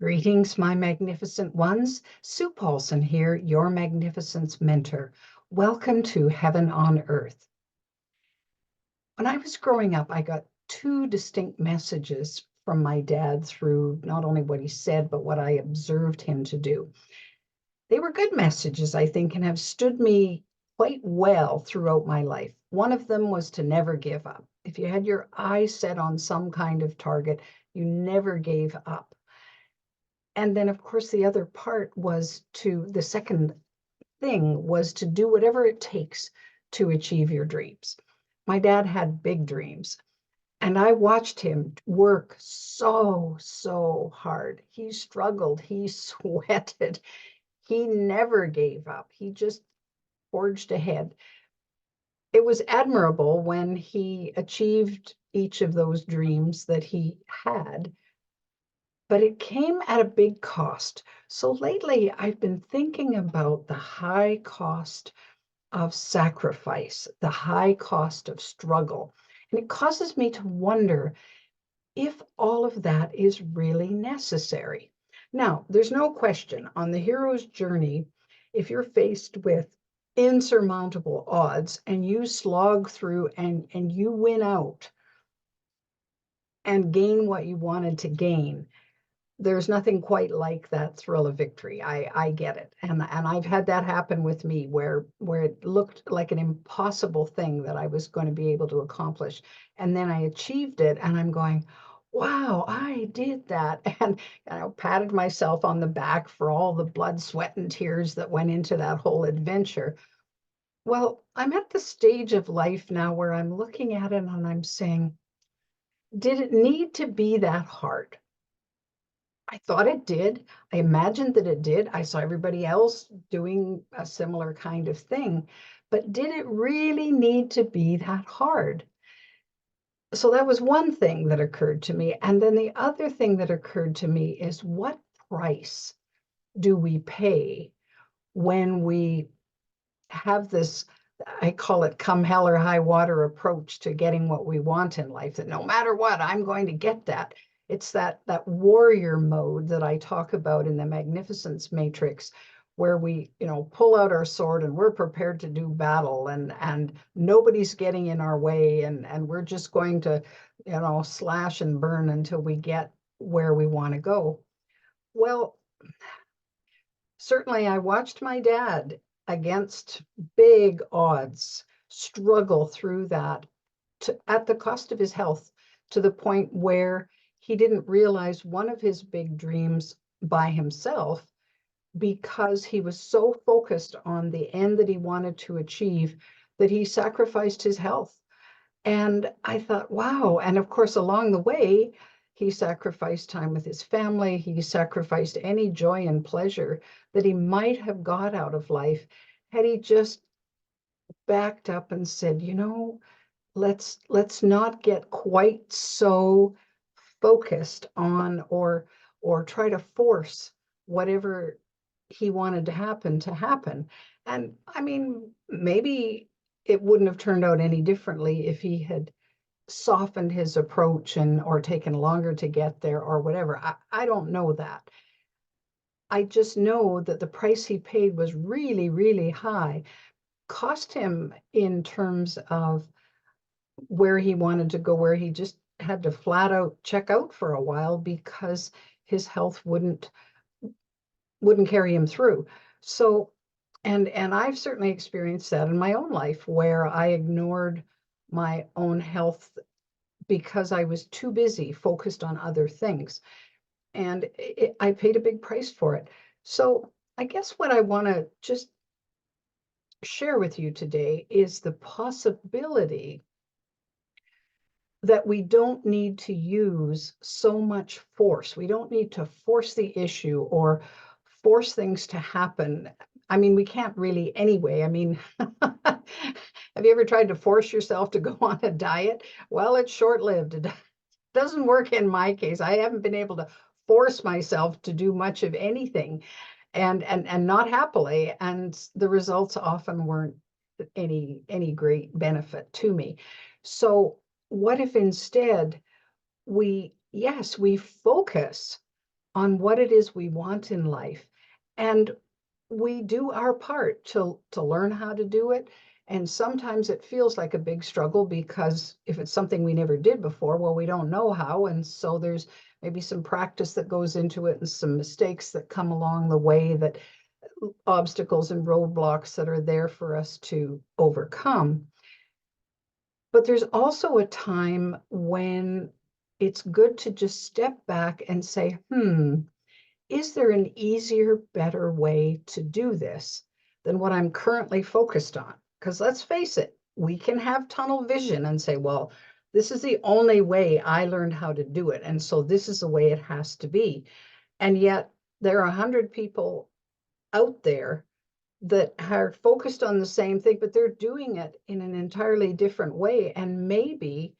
Greetings, my magnificent ones. Sue Paulson here, your magnificence mentor. Welcome to Heaven on Earth. When I was growing up, I got two distinct messages from my dad through not only what he said, but what I observed him to do. They were good messages, I think, and have stood me quite well throughout my life. One of them was to never give up. If you had your eyes set on some kind of target, you never gave up. And then, of course, the other part was the second thing was to do whatever it takes to achieve your dreams. My dad had big dreams, and I watched him work so hard. He struggled, he sweated, he never gave up. He just forged ahead. It was admirable when he achieved each of those dreams that he had, but it came at a big cost. So lately, I've been thinking about the high cost of sacrifice, the high cost of struggle. And it causes me to wonder if all of that is really necessary. Now, there's no question on the hero's journey, if you're faced with insurmountable odds and you slog through and you win out and gain what you wanted to gain, there's nothing quite like that thrill of victory. I get it. And I've had that happen with me where it looked like an impossible thing that I was going to be able to accomplish. And then I achieved it and I'm going, wow, I did that. And I patted myself on the back for all the blood, sweat, and tears that went into that whole adventure. Well, I'm at the stage of life now where I'm looking at it and I'm saying, did it need to be that hard? I thought it did. I imagined that it did. I saw everybody else doing a similar kind of thing. But did it really need to be that hard? So that was one thing that occurred to me. And then the other thing that occurred to me is, what price do we pay when we have this, I call it come hell or high water approach to getting what we want in life, that no matter what, I'm going to get that. It's that warrior mode that I talk about in the Magnificence Matrix, where we, pull out our sword and we're prepared to do battle, and nobody's getting in our way, and we're just going to, slash and burn until we get where we want to go. Well, certainly I watched my dad against big odds struggle through that at the cost of his health, to the point where he didn't realize one of his big dreams by himself, because he was so focused on the end that he wanted to achieve that he sacrificed his health. And I thought, wow. And of course, along the way, he sacrificed time with his family. He sacrificed any joy and pleasure that he might have got out of life had he just backed up and said, let's not get quite so focused on or try to force whatever he wanted to happen. And I mean, maybe it wouldn't have turned out any differently if he had softened his approach or taken longer to get there or whatever. I don't know that. I just know that the price he paid was really high. Cost him in terms of where he wanted to go, where he just had to flat out check out for a while because his health wouldn't carry him through. So, and I've certainly experienced that in my own life, where I ignored my own health because I was too busy focused on other things. And I paid a big price for it. So I guess what I want to just share with you today is the possibility that we don't need to use so much force. We don't need to force the issue or force things to happen. I mean, we can't really anyway. I mean, have you ever tried to force yourself to go on a diet? Well, it's short-lived. It doesn't work in my case. I haven't been able to force myself to do much of anything, and not happily. And the results often weren't any great benefit to me. So what if instead we focus on what it is we want in life. And we do our part to learn how to do it. And sometimes it feels like a big struggle because if it's something we never did before, well, we don't know how. And so there's maybe some practice that goes into it and some mistakes that come along the way, that obstacles and roadblocks that are there for us to overcome. But there's also a time when it's good to just step back and say, is there an easier, better way to do this than what I'm currently focused on? Because let's face it, we can have tunnel vision and say, well, this is the only way I learned how to do it. And so this is the way it has to be. And yet there are 100 people out there that are focused on the same thing, but they're doing it in an entirely different way, and maybe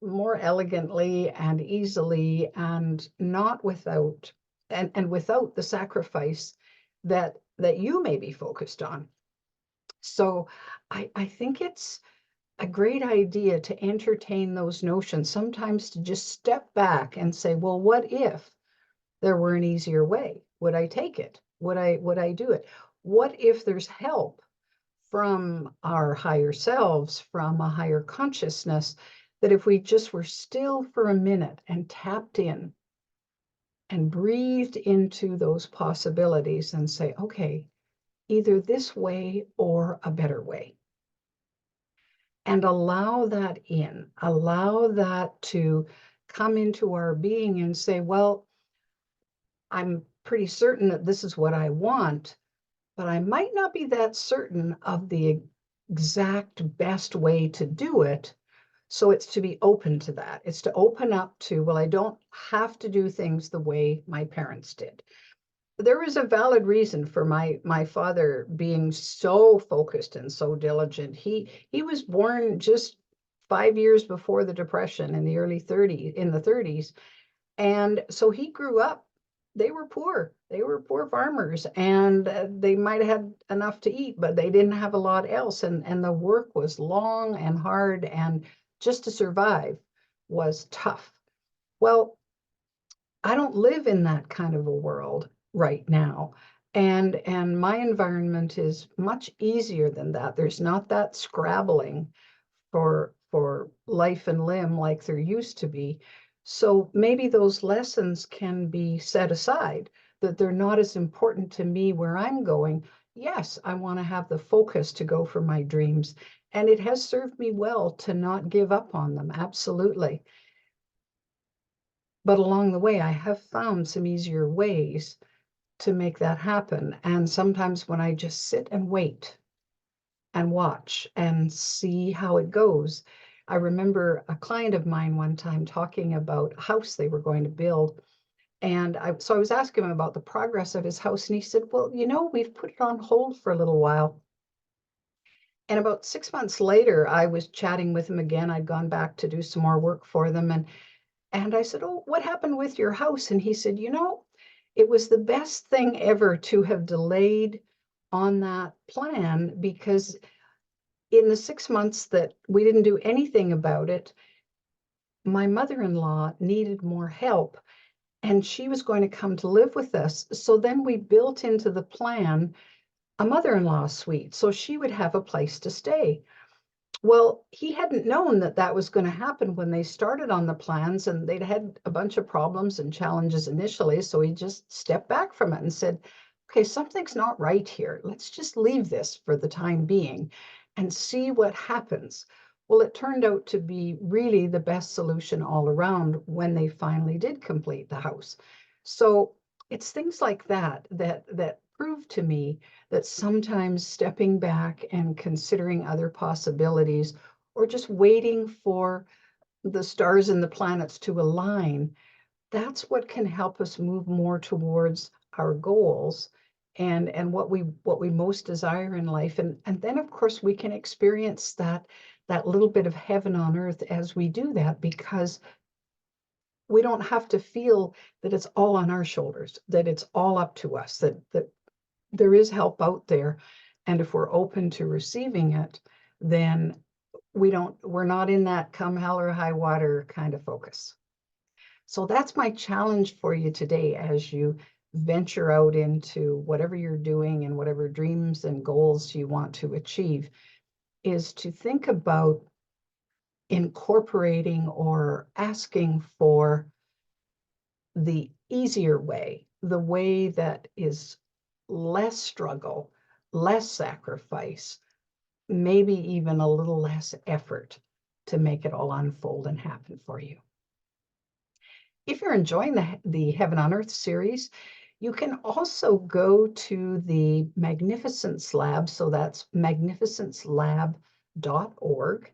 more elegantly and easily, and not without and without the sacrifice that you may be focused on. So I think it's a great idea to entertain those notions, sometimes to just step back and say, well, what if there were an easier way? Would I take it? Would I do it? What if there's help from our higher selves, from a higher consciousness, that if we just were still for a minute and tapped in and breathed into those possibilities and say, okay, either this way or a better way, and allow that in, allow that to come into our being and say, well, I'm pretty certain that this is what I want, but I might not be that certain of the exact best way to do it. So it's to be open to that. It's to open up to, well, I don't have to do things the way my parents did. There is a valid reason for my father being so focused and so diligent. He was born just 5 years before the Depression in the early 30s, in the 30s. And so he grew up, they were poor. They were poor farmers, and they might have had enough to eat, but they didn't have a lot else. And the work was long and hard, and just to survive was tough. Well, I don't live in that kind of a world right now. And my environment is much easier than that. There's not that scrabbling for life and limb like there used to be. So maybe those lessons can be set aside, that they're not as important to me where I'm going. Yes, I want to have the focus to go for my dreams. And it has served me well to not give up on them. Absolutely. But along the way, I have found some easier ways to make that happen. And sometimes when I just sit and wait and watch and see how it goes. I remember a client of mine one time talking about a house they were going to build. And so I was asking him about the progress of his house. And he said, well, we've put it on hold for a little while. And about 6 months later, I was chatting with him again. I'd gone back to do some more work for them. And I said, oh, what happened with your house? And he said, it was the best thing ever to have delayed on that plan, because in the 6 months that we didn't do anything about it, my mother-in-law needed more help, and she was going to come to live with us. So then we built into the plan a mother-in-law suite, so she would have a place to stay. Well, he hadn't known that that was going to happen when they started on the plans, and they'd had a bunch of problems and challenges initially. So he just stepped back from it and said, okay, something's not right here. Let's just leave this for the time being and see what happens. Well, it turned out to be really the best solution all around when they finally did complete the house. So it's things like that prove to me that sometimes stepping back and considering other possibilities, or just waiting for the stars and the planets to align, that's what can help us move more towards our goals and what we most desire in life. And then of course we can experience that little bit of heaven on earth as we do that, because we don't have to feel that it's all on our shoulders, that it's all up to us, that there is help out there. And if we're open to receiving it, then we're not in that come hell or high water kind of focus. So that's my challenge for you today as you venture out into whatever you're doing and whatever dreams and goals you want to achieve, is to think about incorporating or asking for the easier way, the way that is less struggle, less sacrifice, maybe even a little less effort to make it all unfold and happen for you. If you're enjoying the Heaven on Earth series, you can also go to the Magnificence Lab. So that's magnificencelab.org.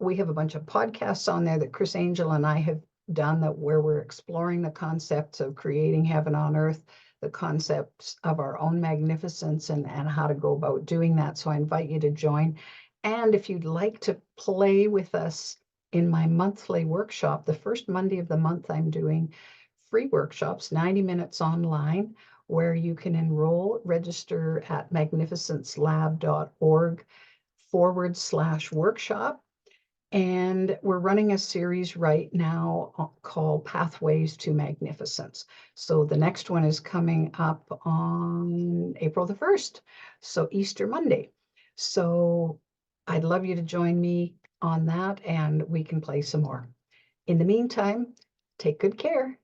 We have a bunch of podcasts on there that Chris Angel and I have done where we're exploring the concepts of creating heaven on earth, the concepts of our own magnificence and how to go about doing that. So I invite you to join. And if you'd like to play with us in my monthly workshop, the first Monday of the month, I'm doing free workshops, 90 minutes online, where you can enroll, register at magnificencelab.org/workshop. And we're running a series right now called Pathways to Magnificence. So the next one is coming up on April the 1st, so Easter Monday. So I'd love you to join me on that and we can play some more. In the meantime, take good care.